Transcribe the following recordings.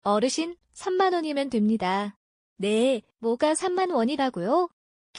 어르신, 3만 원이면 됩니다. 네, 뭐가 3만 원이라고요?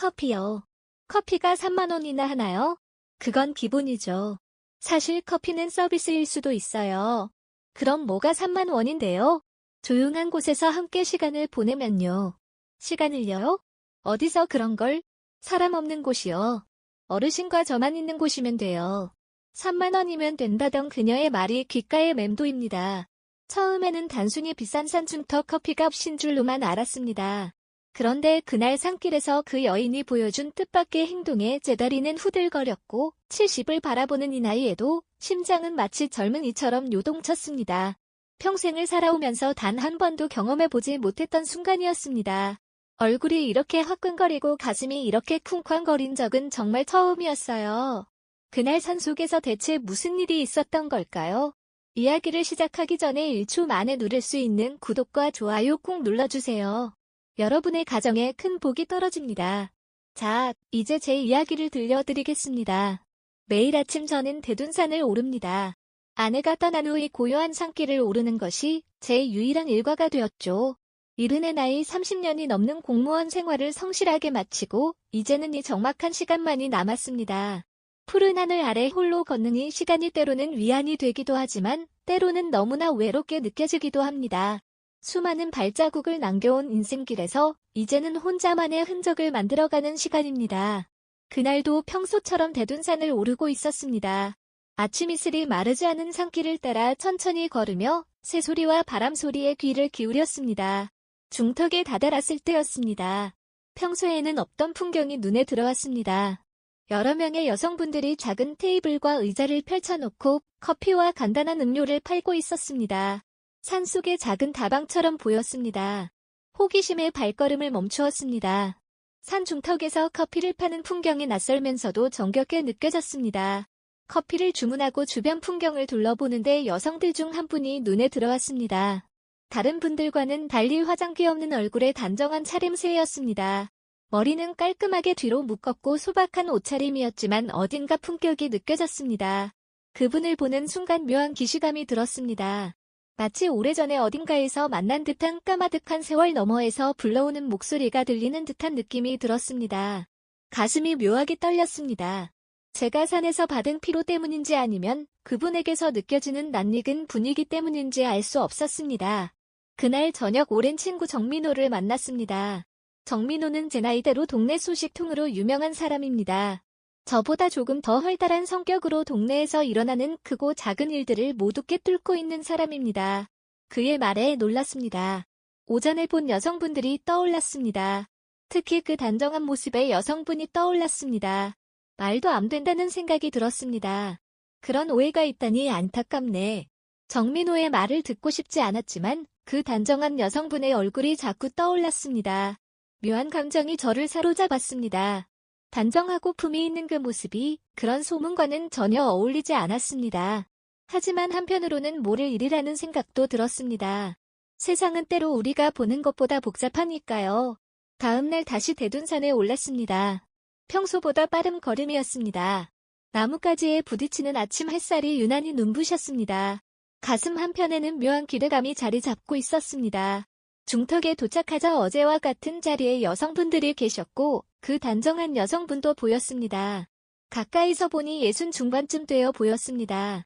커피요. 커피가 3만 원이나 하나요? 그건 기본이죠. 사실 커피는 서비스일 수도 있어요. 그럼 뭐가 3만 원인데요? 조용한 곳에서 함께 시간을 보내면요. 시간을요? 어디서 그런 걸? 사람 없는 곳이요. 어르신과 저만 있는 곳이면 돼요. 3만 원이면 된다던 그녀의 말이 귓가에 맴도입니다. 처음에는 단순히 비싼 산중턱 커피값인 줄로만 알았습니다. 그런데 그날 산길에서 그 여인이 보여준 뜻밖의 행동에 제 다리는 후들거렸고 70을 바라보는 이 나이에도 심장은 마치 젊은이처럼 요동쳤습니다. 평생을 살아오면서 단 한 번도 경험해보지 못했던 순간이었습니다. 얼굴이 이렇게 화끈거리고 가슴이 이렇게 쿵쾅거린 적은 정말 처음이었어요. 그날 산속에서 대체 무슨 일이 있었던 걸까요? 이야기를 시작하기 전에 1초 만에 누를 수 있는 구독과 좋아요 꼭 눌러주세요. 여러분의 가정에 큰 복이 떨어집니다. 자, 이제 제 이야기를 들려드리겠습니다. 매일 아침 저는 대둔산을 오릅니다. 아내가 떠난 후 이 고요한 산길을 오르는 것이 제 유일한 일과가 되었죠. 이른의 나이 30년이 넘는 공무원 생활을 성실하게 마치고 이제는 이 적막한 시간만이 남았습니다. 푸른 하늘 아래 홀로 걷는 이 시간이 때로는 위안이 되기도 하지만 때로는 너무나 외롭게 느껴지기도 합니다. 수많은 발자국을 남겨온 인생길에서 이제는 혼자만의 흔적을 만들어가는 시간입니다. 그날도 평소처럼 대둔산을 오르고 있었습니다. 아침 이슬이 마르지 않은 산길을 따라 천천히 걸으며 새소리와 바람소리에 귀를 기울였습니다. 중턱에 다다랐을 때였습니다. 평소에는 없던 풍경이 눈에 들어왔습니다. 여러 명의 여성분들이 작은 테이블과 의자를 펼쳐놓고 커피와 간단한 음료를 팔고 있었습니다. 산속의 작은 다방처럼 보였습니다. 호기심에 발걸음을 멈추었습니다. 산 중턱에서 커피를 파는 풍경이 낯설면서도 정겹게 느껴졌습니다. 커피를 주문하고 주변 풍경을 둘러보는데 여성들 중 한 분이 눈에 들어왔습니다. 다른 분들과는 달리 화장기 없는 얼굴에 단정한 차림새였습니다. 머리는 깔끔하게 뒤로 묶었고 소박한 옷차림이었지만 어딘가 품격이 느껴졌습니다. 그분을 보는 순간 묘한 기시감이 들었습니다. 마치 오래전에 어딘가에서 만난 듯한 까마득한 세월 너머에서 불러오는 목소리가 들리는 듯한 느낌이 들었습니다. 가슴이 묘하게 떨렸습니다. 제가 산에서 받은 피로 때문인지 아니면 그분에게서 느껴지는 낯익은 분위기 때문인지 알 수 없었습니다. 그날 저녁 오랜 친구 정민호를 만났습니다. 정민호는 제 나이대로 동네 소식통으로 유명한 사람입니다. 저보다 조금 더 활달한 성격으로 동네에서 일어나는 크고 작은 일들을 모두 꿰뚫고 있는 사람입니다. 그의 말에 놀랐습니다. 오전에 본 여성분들이 떠올랐습니다. 특히 그 단정한 모습의 여성분이 떠올랐습니다. 말도 안 된다는 생각이 들었습니다. 그런 오해가 있다니 안타깝네. 정민호의 말을 듣고 싶지 않았지만 그 단정한 여성분의 얼굴이 자꾸 떠올랐습니다. 묘한 감정이 저를 사로잡았습니다. 단정하고 품위 있는 그 모습이 그런 소문과는 전혀 어울리지 않았습니다. 하지만 한편으로는 모를 일이라는 생각도 들었습니다. 세상은 때로 우리가 보는 것보다 복잡하니까요. 다음날 다시 대둔산에 올랐습니다. 평소보다 빠른 걸음이었습니다. 나뭇가지에 부딪히는 아침 햇살이 유난히 눈부셨습니다. 가슴 한편에는 묘한 기대감이 자리 잡고 있었습니다. 중턱에 도착하자 어제와 같은 자리에 여성분들이 계셨고 그 단정한 여성분도 보였습니다. 가까이서 보니 60 중반쯤 되어 보였습니다.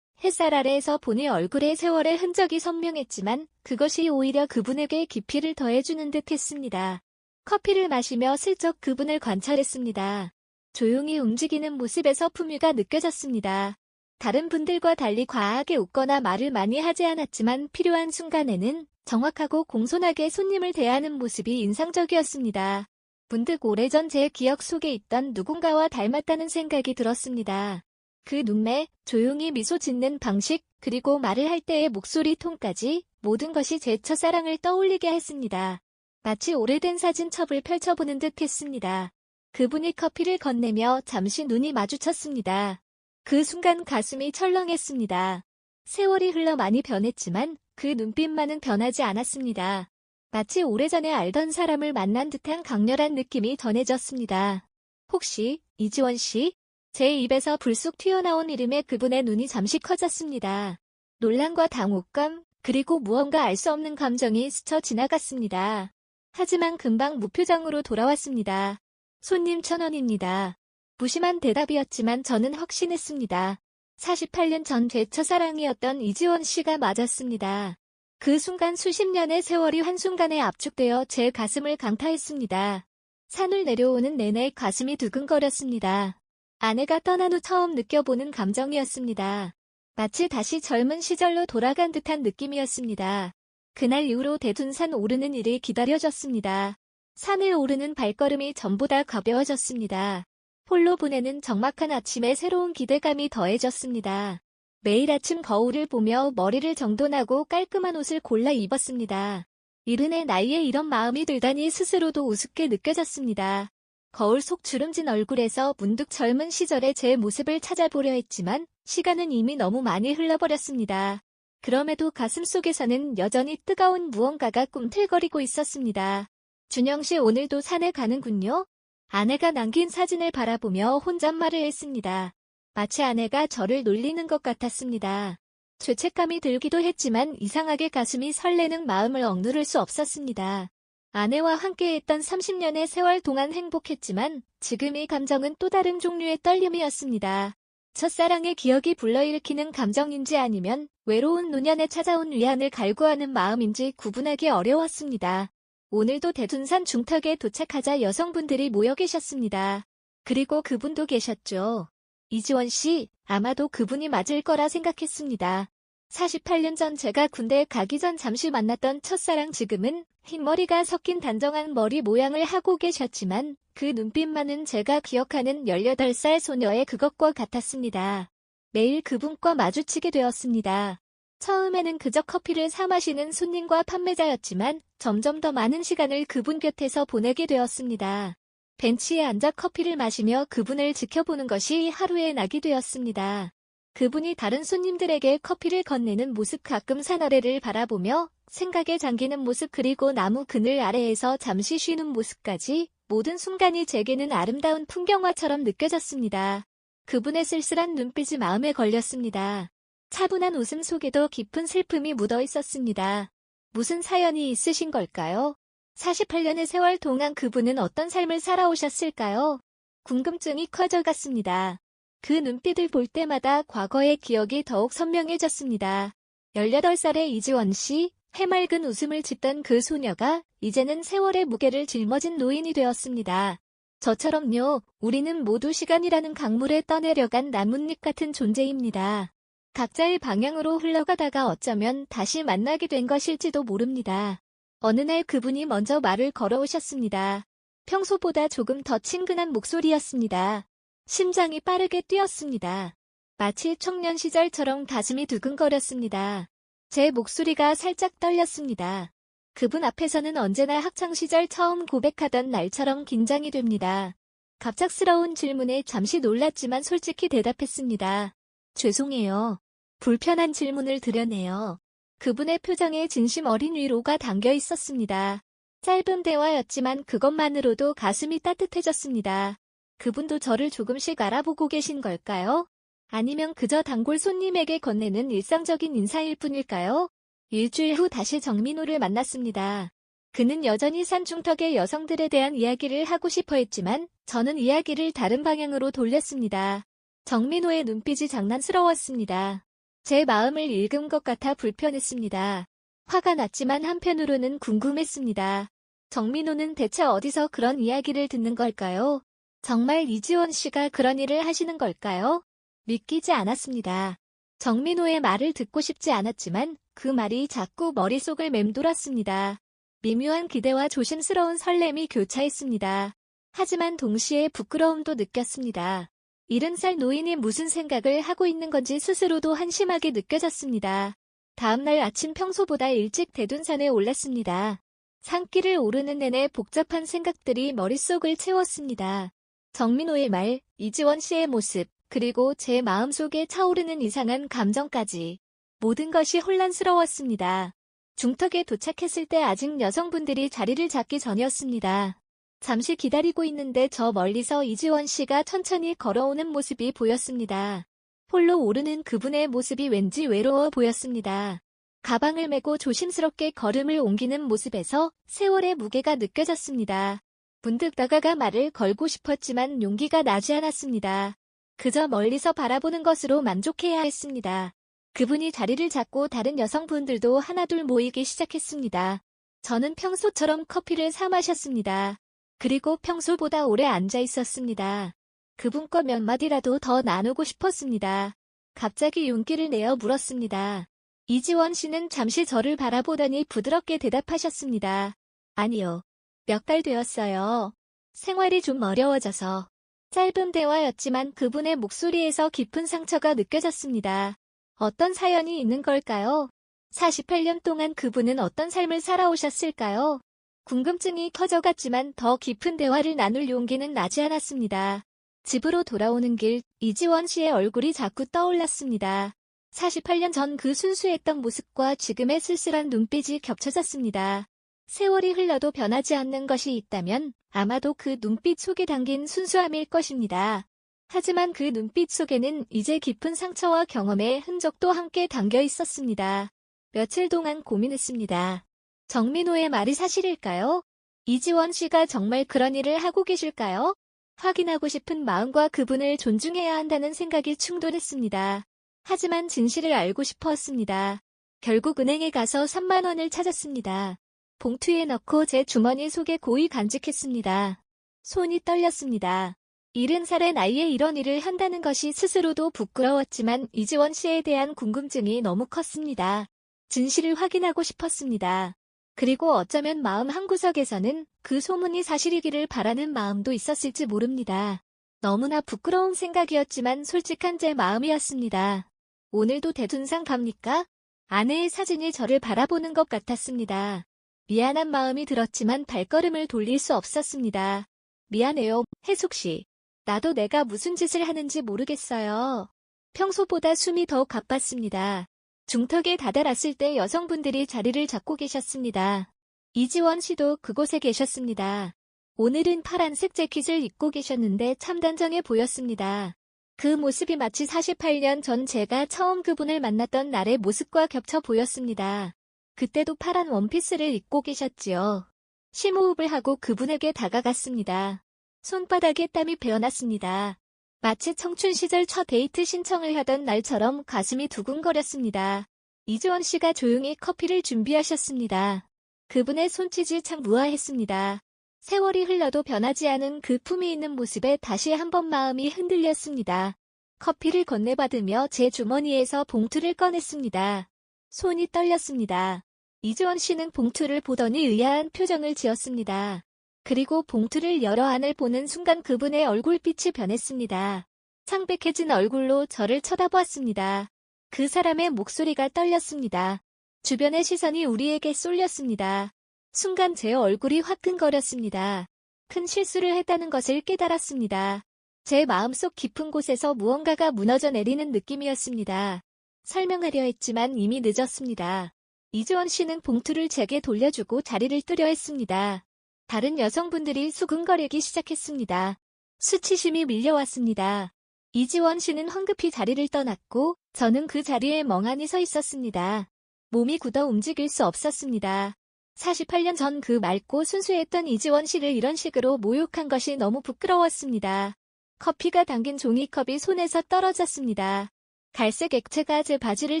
햇살 아래에서 보니 얼굴에 세월의 흔적이 선명했지만 그것이 오히려 그분에게 깊이를 더해주는 듯 했습니다. 커피를 마시며 슬쩍 그분을 관찰했습니다. 조용히 움직이는 모습에서 품위가 느껴졌습니다. 다른 분들과 달리 과하게 웃거나 말을 많이 하지 않았지만 필요한 순간에는 정확하고 공손하게 손님을 대하는 모습이 인상적이었습니다. 문득 오래전 제 기억 속에 있던 누군가와 닮았다는 생각이 들었습니다. 그 눈매, 조용히 미소 짓는 방식, 그리고 말을 할 때의 목소리 톤까지 모든 것이 제 첫사랑을 떠올리게 했습니다. 마치 오래된 사진첩을 펼쳐보는 듯 했습니다. 그분이 커피를 건네며 잠시 눈이 마주쳤습니다. 그 순간 가슴이 철렁했습니다. 세월이 흘러 많이 변했지만 그 눈빛만은 변하지 않았습니다. 마치 오래전에 알던 사람을 만난 듯한 강렬한 느낌이 전해졌습니다. 혹시 이지원 씨? 제 입에서 불쑥 튀어나온 이름에 그분의 눈이 잠시 커졌습니다. 놀람과 당혹감, 그리고 무언가 알 수 없는 감정이 스쳐 지나갔습니다. 하지만 금방 무표정으로 돌아왔습니다. 손님 1,000원입니다. 무심한 대답이었지만 저는 확신했습니다. 48년 전 제 첫사랑이었던 이지원 씨가 맞았습니다. 그 순간 수십 년의 세월이 한순간에 압축되어 제 가슴을 강타했습니다. 산을 내려오는 내내 가슴이 두근거렸습니다. 아내가 떠난 후 처음 느껴보는 감정이었습니다. 마치 다시 젊은 시절로 돌아간 듯한 느낌이었습니다. 그날 이후로 대둔산 오르는 일이 기다려졌습니다. 산을 오르는 발걸음이 전보다 가벼워졌습니다. 홀로 보내는 적막한 아침에 새로운 기대감이 더해졌습니다. 매일 아침 거울을 보며 머리를 정돈하고 깔끔한 옷을 골라 입었습니다. 이른의 나이에 이런 마음이 들다니 스스로도 우습게 느껴졌습니다. 거울 속 주름진 얼굴에서 문득 젊은 시절의 제 모습을 찾아보려 했지만 시간은 이미 너무 많이 흘러버렸습니다. 그럼에도 가슴속에서는 여전히 뜨거운 무언가가 꿈틀거리고 있었습니다. 준영 씨 오늘도 산에 가는군요. 아내가 남긴 사진을 바라보며 혼잣말을 했습니다. 마치 아내가 저를 놀리는 것 같았습니다. 죄책감이 들기도 했지만 이상하게 가슴이 설레는 마음을 억누를 수 없었습니다. 아내와 함께했던 30년의 세월 동안 행복했지만 지금 이 감정은 또 다른 종류의 떨림이었습니다. 첫사랑의 기억이 불러일으키는 감정인지 아니면 외로운 노년에 찾아온 위안을 갈구하는 마음인지 구분하기 어려웠습니다. 오늘도 대둔산 중턱에 도착하자 여성분들이 모여 계셨습니다. 그리고 그분도 계셨죠. 이지원 씨, 아마도 그분이 맞을 거라 생각했습니다. 48년 전 제가 군대에 가기 전 잠시 만났던 첫사랑 지금은 흰머리가 섞인 단정한 머리 모양을 하고 계셨지만 그 눈빛만은 제가 기억하는 18살 소녀의 그것과 같았습니다. 매일 그분과 마주치게 되었습니다. 처음에는 그저 커피를 사 마시는 손님과 판매자였지만 점점 더 많은 시간을 그분 곁에서 보내게 되었습니다. 벤치에 앉아 커피를 마시며 그분을 지켜보는 것이 하루의 낙이 되었습니다. 그분이 다른 손님들에게 커피를 건네는 모습, 가끔 산 아래를 바라보며 생각에 잠기는 모습, 그리고 나무 그늘 아래에서 잠시 쉬는 모습까지 모든 순간이 제게는 아름다운 풍경화처럼 느껴졌습니다. 그분의 쓸쓸한 눈빛이 마음에 걸렸습니다. 차분한 웃음 속에도 깊은 슬픔이 묻어 있었습니다. 무슨 사연이 있으신 걸까요? 48년의 세월 동안 그분은 어떤 삶을 살아오셨을까요? 궁금증이 커져갔습니다. 그 눈빛을 볼 때마다 과거의 기억이 더욱 선명해졌습니다. 18살의 이지원 씨, 해맑은 웃음을 짓던 그 소녀가 이제는 세월의 무게를 짊어진 노인이 되었습니다. 저처럼요, 우리는 모두 시간이라는 강물에 떠내려간 나뭇잎 같은 존재입니다. 각자의 방향으로 흘러가다가 어쩌면 다시 만나게 된 것일지도 모릅니다. 어느 날 그분이 먼저 말을 걸어오셨습니다. 평소보다 조금 더 친근한 목소리였습니다. 심장이 빠르게 뛰었습니다. 마치 청년 시절처럼 가슴이 두근거렸습니다. 제 목소리가 살짝 떨렸습니다. 그분 앞에서는 언제나 학창시절 처음 고백하던 날처럼 긴장이 됩니다. 갑작스러운 질문에 잠시 놀랐지만 솔직히 대답했습니다. 죄송해요. 불편한 질문을 드려네요. 그분의 표정에 진심 어린 위로가 담겨 있었습니다. 짧은 대화였지만 그것만으로도 가슴이 따뜻해졌습니다. 그분도 저를 조금씩 알아보고 계신 걸까요? 아니면 그저 단골 손님에게 건네는 일상적인 인사일 뿐일까요? 일주일 후 다시 정민호를 만났습니다. 그는 여전히 산중턱의 여성들에 대한 이야기를 하고 싶어 했지만 저는 이야기를 다른 방향으로 돌렸습니다. 정민호의 눈빛이 장난스러웠습니다. 제 마음을 읽은 것 같아 불편했습니다. 화가 났지만 한편으로는 궁금했습니다. 정민호는 대체 어디서 그런 이야기를 듣는 걸까요? 정말 이지원 씨가 그런 일을 하시는 걸까요? 믿기지 않았습니다. 정민호의 말을 듣고 싶지 않았지만 그 말이 자꾸 머릿속을 맴돌았습니다. 미묘한 기대와 조심스러운 설렘이 교차했습니다. 하지만 동시에 부끄러움도 느꼈습니다. 70살 노인이 무슨 생각을 하고 있는 건지 스스로도 한심하게 느껴졌습니다. 다음날 아침 평소보다 일찍 대둔산에 올랐습니다. 산길을 오르는 내내 복잡한 생각들이 머릿속을 채웠습니다. 정민호의 말, 이지원 씨의 모습, 그리고 제 마음속에 차오르는 이상한 감정까지. 모든 것이 혼란스러웠습니다. 중턱에 도착했을 때 아직 여성분들이 자리를 잡기 전이었습니다. 잠시 기다리고 있는데 저 멀리서 이지원 씨가 천천히 걸어오는 모습이 보였습니다. 홀로 오르는 그분의 모습이 왠지 외로워 보였습니다. 가방을 메고 조심스럽게 걸음을 옮기는 모습에서 세월의 무게가 느껴졌습니다. 문득 다가가 말을 걸고 싶었지만 용기가 나지 않았습니다. 그저 멀리서 바라보는 것으로 만족해야 했습니다. 그분이 자리를 잡고 다른 여성분들도 하나둘 모이기 시작했습니다. 저는 평소처럼 커피를 사 마셨습니다. 그리고 평소보다 오래 앉아 있었습니다. 그분과 몇 마디라도 더 나누고 싶었습니다. 갑자기 용기를 내어 물었습니다. 이지원 씨는 잠시 저를 바라보더니 부드럽게 대답하셨습니다. 아니요. 몇 달 되었어요. 생활이 좀 어려워져서. 짧은 대화였지만 그분의 목소리에서 깊은 상처가 느껴졌습니다. 어떤 사연이 있는 걸까요? 48년 동안 그분은 어떤 삶을 살아오셨을까요? 궁금증이 커져갔지만 더 깊은 대화를 나눌 용기는 나지 않았습니다. 집으로 돌아오는 길, 이지원 씨의 얼굴이 자꾸 떠올랐습니다. 48년 전 그 순수했던 모습과 지금의 쓸쓸한 눈빛이 겹쳐졌습니다. 세월이 흘러도 변하지 않는 것이 있다면 아마도 그 눈빛 속에 담긴 순수함일 것입니다. 하지만 그 눈빛 속에는 이제 깊은 상처와 경험의 흔적도 함께 담겨 있었습니다. 며칠 동안 고민했습니다. 정민호의 말이 사실일까요? 이지원 씨가 정말 그런 일을 하고 계실까요? 확인하고 싶은 마음과 그분을 존중해야 한다는 생각이 충돌했습니다. 하지만 진실을 알고 싶었습니다. 결국 은행에 가서 3만 원을 찾았습니다. 봉투에 넣고 제 주머니 속에 고이 간직했습니다. 손이 떨렸습니다. 70살의 나이에 이런 일을 한다는 것이 스스로도 부끄러웠지만 이지원 씨에 대한 궁금증이 너무 컸습니다. 진실을 확인하고 싶었습니다. 그리고 어쩌면 마음 한구석에서는 그 소문이 사실이기를 바라는 마음도 있었을지 모릅니다. 너무나 부끄러운 생각이었지만 솔직한 제 마음이었습니다. 오늘도 대둔상 갑니까? 아내의 사진이 저를 바라보는 것 같았습니다. 미안한 마음이 들었지만 발걸음을 돌릴 수 없었습니다. 미안해요, 혜숙 씨. 나도 내가 무슨 짓을 하는지 모르겠어요. 평소보다 숨이 더 가빴습니다. 중턱에 다다랐을 때 여성분들이 자리를 잡고 계셨습니다. 이지원 씨도 그곳에 계셨습니다. 오늘은 파란색 재킷을 입고 계셨는데 참 단정해 보였습니다. 그 모습이 마치 48년 전 제가 처음 그분을 만났던 날의 모습과 겹쳐 보였습니다. 그때도 파란 원피스를 입고 계셨지요. 심호흡을 하고 그분에게 다가갔습니다. 손바닥에 땀이 배어났습니다. 마치 청춘 시절 첫 데이트 신청을 하던 날처럼 가슴이 두근거렸습니다. 이지원 씨가 조용히 커피를 준비하셨습니다. 그분의 손짓이 참 무아했습니다. 세월이 흘러도 변하지 않은 그 품이 있는 모습에 다시 한번 마음이 흔들렸습니다. 커피를 건네받으며 제 주머니에서 봉투를 꺼냈습니다. 손이 떨렸습니다. 이지원 씨는 봉투를 보더니 의아한 표정을 지었습니다. 그리고 봉투를 열어 안을 보는 순간 그분의 얼굴빛이 변했습니다. 창백해진 얼굴로 저를 쳐다보았습니다. 그 사람의 목소리가 떨렸습니다. 주변의 시선이 우리에게 쏠렸습니다. 순간 제 얼굴이 화끈거렸습니다. 큰 실수를 했다는 것을 깨달았습니다. 제 마음속 깊은 곳에서 무언가가 무너져 내리는 느낌이었습니다. 설명하려 했지만 이미 늦었습니다. 이지원 씨는 봉투를 제게 돌려주고 자리를 뜨려 했습니다. 다른 여성분들이 수근거리기 시작했습니다. 수치심이 밀려왔습니다. 이지원 씨는 황급히 자리를 떠났고 저는 그 자리에 멍하니 서 있었습니다. 몸이 굳어 움직일 수 없었습니다. 48년 전 그 맑고 순수했던 이지원 씨를 이런 식으로 모욕한 것이 너무 부끄러웠습니다. 커피가 담긴 종이컵이 손에서 떨어졌습니다. 갈색 액체가 제 바지를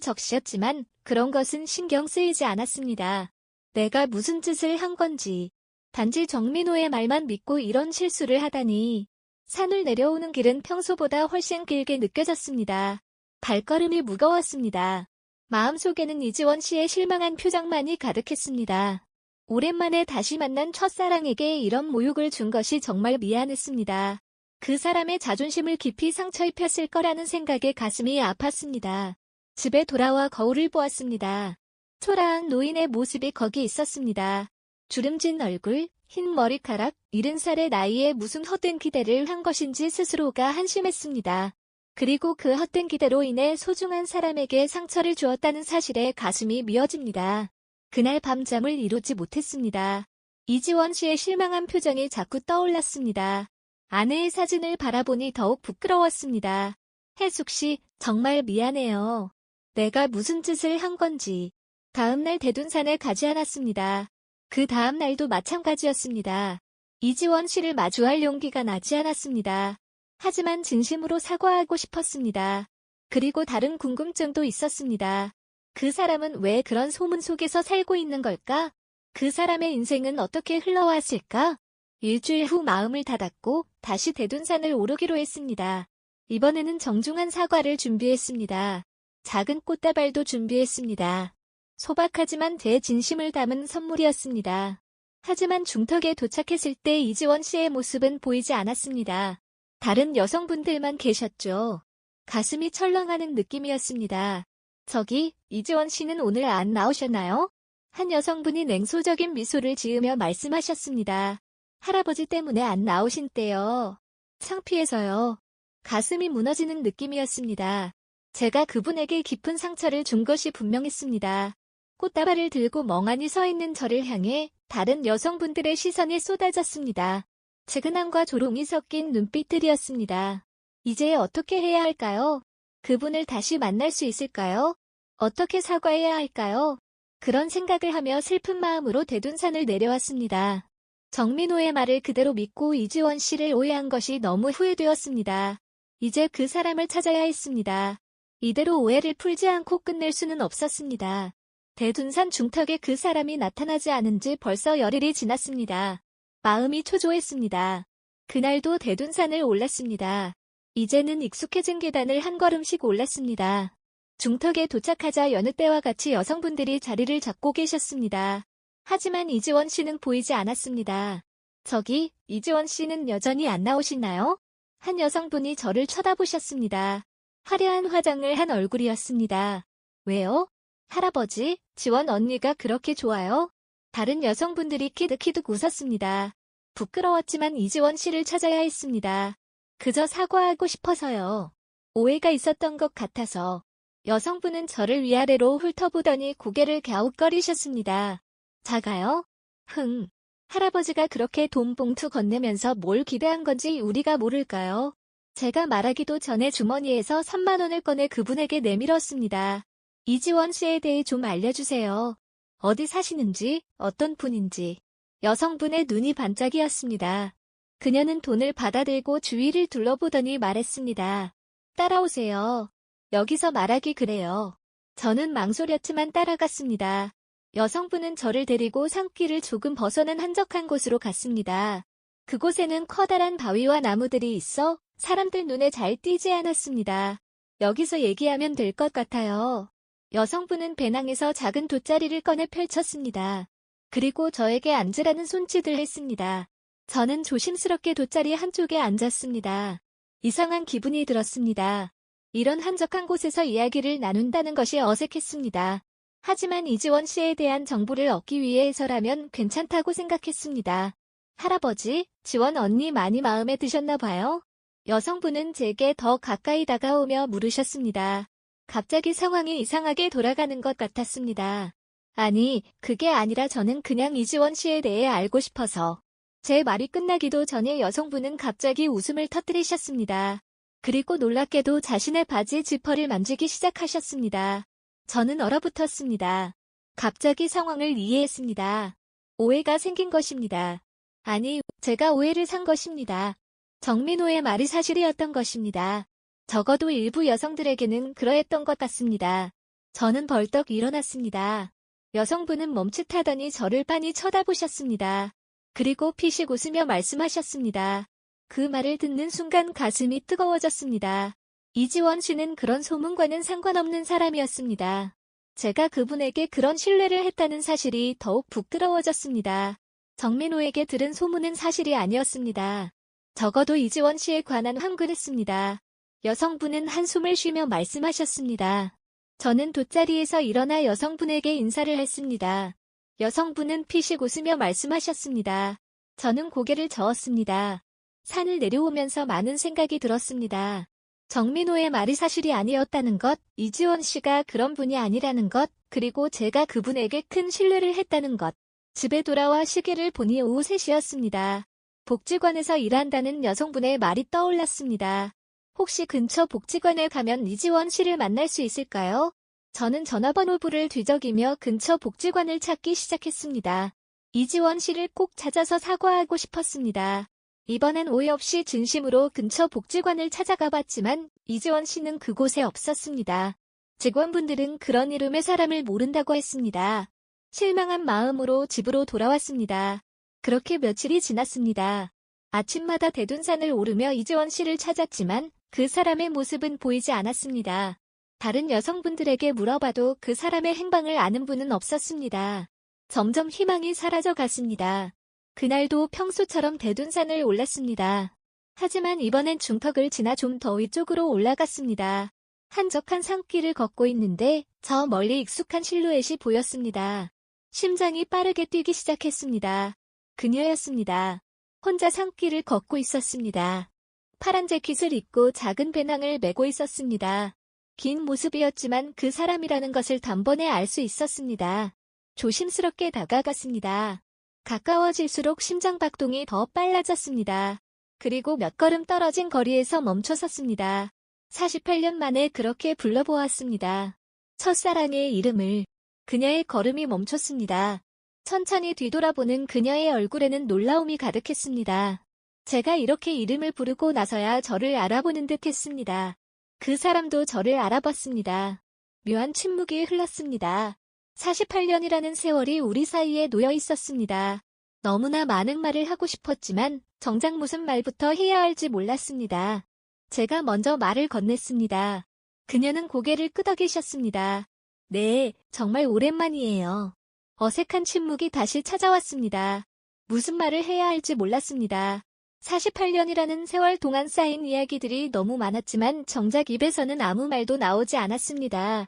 적시었지만 그런 것은 신경 쓰이지 않았습니다. 내가 무슨 짓을 한 건지. 단지 정민호의 말만 믿고 이런 실수를 하다니. 산을 내려오는 길은 평소보다 훨씬 길게 느껴졌습니다. 발걸음이 무거웠습니다. 마음속에는 이지원 씨의 실망한 표정만이 가득했습니다. 오랜만에 다시 만난 첫사랑에게 이런 모욕을 준 것이 정말 미안했습니다. 그 사람의 자존심을 깊이 상처 입혔을 거라는 생각에 가슴이 아팠습니다. 집에 돌아와 거울을 보았습니다. 초라한 노인의 모습이 거기 있었습니다. 주름진 얼굴, 흰 머리카락, 70살의 나이에 무슨 헛된 기대를 한 것인지 스스로가 한심했습니다. 그리고 그 헛된 기대로 인해 소중한 사람에게 상처를 주었다는 사실에 가슴이 미어집니다. 그날 밤잠을 이루지 못했습니다. 이지원 씨의 실망한 표정이 자꾸 떠올랐습니다. 아내의 사진을 바라보니 더욱 부끄러웠습니다. 혜숙 씨, 정말 미안해요. 내가 무슨 짓을 한 건지. 다음날 대둔산에 가지 않았습니다. 그 다음 날도 마찬가지였습니다. 이지원 씨를 마주할 용기가 나지 않았습니다. 하지만 진심으로 사과하고 싶었습니다. 그리고 다른 궁금증도 있었습니다. 그 사람은 왜 그런 소문 속에서 살고 있는 걸까? 그 사람의 인생은 어떻게 흘러왔을까? 일주일 후 마음을 닫았고 다시 대둔산을 오르기로 했습니다. 이번에는 정중한 사과를 준비했습니다. 작은 꽃다발도 준비했습니다. 소박하지만 제 진심을 담은 선물이었습니다. 하지만 중턱에 도착했을 때 이지원 씨의 모습은 보이지 않았습니다. 다른 여성분들만 계셨죠. 가슴이 철렁하는 느낌이었습니다. 저기, 이지원 씨는 오늘 안 나오셨나요? 한 여성분이 냉소적인 미소를 지으며 말씀하셨습니다. 할아버지 때문에 안 나오신대요. 창피해서요. 가슴이 무너지는 느낌이었습니다. 제가 그분에게 깊은 상처를 준 것이 분명했습니다. 꽃다발을 들고 멍하니 서 있는 저를 향해 다른 여성분들의 시선이 쏟아졌습니다. 측은함과 조롱이 섞인 눈빛들이었습니다. 이제 어떻게 해야 할까요? 그분을 다시 만날 수 있을까요? 어떻게 사과해야 할까요? 그런 생각을 하며 슬픈 마음으로 대둔산을 내려왔습니다. 정민호의 말을 그대로 믿고 이지원 씨를 오해한 것이 너무 후회되었습니다. 이제 그 사람을 찾아야 했습니다. 이대로 오해를 풀지 않고 끝낼 수는 없었습니다. 대둔산 중턱에 그 사람이 나타나지 않은 지 벌써 열흘이 지났습니다. 마음이 초조했습니다. 그날도 대둔산을 올랐습니다. 이제는 익숙해진 계단을 한 걸음씩 올랐습니다. 중턱에 도착하자 여느 때와 같이 여성분들이 자리를 잡고 계셨습니다. 하지만 이지원 씨는 보이지 않았습니다. 저기, 이지원 씨는 여전히 안 나오시나요? 한 여성분이 저를 쳐다보셨습니다. 화려한 화장을 한 얼굴이었습니다. 왜요? 할아버지, 지원 언니가 그렇게 좋아요? 다른 여성분들이 키득키득 웃었습니다. 부끄러웠지만 이지원 씨를 찾아야 했습니다. 그저 사과하고 싶어서요. 오해가 있었던 것 같아서. 여성분은 저를 위아래로 훑어보더니 고개를 갸웃거리셨습니다. 작아요? 할아버지가 그렇게 돈 봉투 건네면서 뭘 기대한 건지 우리가 모를까요? 제가 말하기도 전에 주머니에서 3만 원을 꺼내 그분에게 내밀었습니다. 이지원 씨에 대해 좀 알려주세요. 어디 사시는지, 어떤 분인지. 여성분의 눈이 반짝이었습니다. 그녀는 돈을 받아들고 주위를 둘러보더니 말했습니다. 따라오세요. 여기서 말하기 그래요. 저는 망설였지만 따라갔습니다. 여성분은 저를 데리고 산길을 조금 벗어난 한적한 곳으로 갔습니다. 그곳에는 커다란 바위와 나무들이 있어 사람들 눈에 잘 띄지 않았습니다. 여기서 얘기하면 될 것 같아요. 여성분은 배낭에서 작은 돗자리를 꺼내 펼쳤습니다. 그리고 저에게 앉으라는 손짓을 했습니다. 저는 조심스럽게 돗자리 한쪽에 앉았습니다. 이상한 기분이 들었습니다. 이런 한적한 곳에서 이야기를 나눈다는 것이 어색했습니다. 하지만 이지원 씨에 대한 정보를 얻기 위해서라면 괜찮다고 생각했습니다. 할아버지, 지원 언니 많이 마음에 드셨나 봐요? 여성분은 제게 더 가까이 다가오며 물으셨습니다. 갑자기 상황이 이상하게 돌아가는 것 같았습니다. 아니, 그게 아니라 저는 그냥 이지원 씨에 대해 알고 싶어서. 제 말이 끝나기도 전에 여성분은 갑자기 웃음을 터뜨리셨습니다. 그리고 놀랍게도 자신의 바지 지퍼를 만지기 시작하셨습니다. 저는 얼어붙었습니다. 갑자기 상황을 이해했습니다. 오해가 생긴 것입니다. 아니, 제가 오해를 산 것입니다. 정민호의 말이 사실이었던 것입니다. 적어도 일부 여성들에게는 그러했던 것 같습니다. 저는 벌떡 일어났습니다. 여성분은 멈칫하더니 저를 빤히 쳐다보셨습니다. 그리고 피식 웃으며 말씀하셨습니다. 그 말을 듣는 순간 가슴이 뜨거워졌습니다. 이지원 씨는 그런 소문과는 상관없는 사람이었습니다. 제가 그분에게 그런 신뢰를 했다는 사실이 더욱 부끄러워졌습니다. 정민호에게 들은 소문은 사실이 아니었습니다. 적어도 이지원 씨에 관한 황당했습니다. 여성분은 한숨을 쉬며 말씀하셨습니다. 저는 돗자리에서 일어나 여성분에게 인사를 했습니다. 여성분은 피식 웃으며 말씀하셨습니다. 저는 고개를 저었습니다. 산을 내려오면서 많은 생각이 들었습니다. 정민호의 말이 사실이 아니었다는 것, 이지원 씨가 그런 분이 아니라는 것, 그리고 제가 그분에게 큰 신뢰를 했다는 것. 집에 돌아와 시계를 보니 오후 3시였습니다. 복지관에서 일한다는 여성분의 말이 떠올랐습니다. 혹시 근처 복지관에 가면 이지원 씨를 만날 수 있을까요? 저는 전화번호부를 뒤적이며 근처 복지관을 찾기 시작했습니다. 이지원 씨를 꼭 찾아서 사과하고 싶었습니다. 이번엔 오해 없이 진심으로 근처 복지관을 찾아가 봤지만 이지원 씨는 그곳에 없었습니다. 직원분들은 그런 이름의 사람을 모른다고 했습니다. 실망한 마음으로 집으로 돌아왔습니다. 그렇게 며칠이 지났습니다. 아침마다 대둔산을 오르며 이지원 씨를 찾았지만 그 사람의 모습은 보이지 않았습니다. 다른 여성분들에게 물어봐도 그 사람의 행방을 아는 분은 없었습니다. 점점 희망이 사라져 갔습니다. 그날도 평소처럼 대둔산을 올랐습니다. 하지만 이번엔 중턱을 지나 좀 더 위쪽으로 올라갔습니다. 한적한 산길을 걷고 있는데 저 멀리 익숙한 실루엣이 보였습니다. 심장이 빠르게 뛰기 시작했습니다. 그녀였습니다. 혼자 산길을 걷고 있었습니다. 파란 재킷을 입고 작은 배낭을 메고 있었습니다. 긴 모습이었지만 그 사람이라는 것을 단번에 알 수 있었습니다. 조심스럽게 다가갔습니다. 가까워질수록 심장박동이 더 빨라졌습니다. 그리고 몇 걸음 떨어진 거리에서 멈춰섰습니다. 48년 만에 그렇게 불러보았습니다. 첫사랑의 이름을. 그녀의 걸음이 멈췄습니다. 천천히 뒤돌아보는 그녀의 얼굴에는 놀라움이 가득했습니다. 제가 이렇게 이름을 부르고 나서야 저를 알아보는 듯 했습니다. 그 사람도 저를 알아봤습니다. 묘한 침묵이 흘렀습니다. 48년이라는 세월이 우리 사이에 놓여 있었습니다. 너무나 많은 말을 하고 싶었지만 정작 무슨 말부터 해야 할지 몰랐습니다. 제가 먼저 말을 건넸습니다. 그녀는 고개를 끄덕이셨습니다. 네, 정말 오랜만이에요. 어색한 침묵이 다시 찾아왔습니다. 무슨 말을 해야 할지 몰랐습니다. 48년이라는 세월 동안 쌓인 이야기들이 너무 많았지만 정작 입에서는 아무 말도 나오지 않았습니다.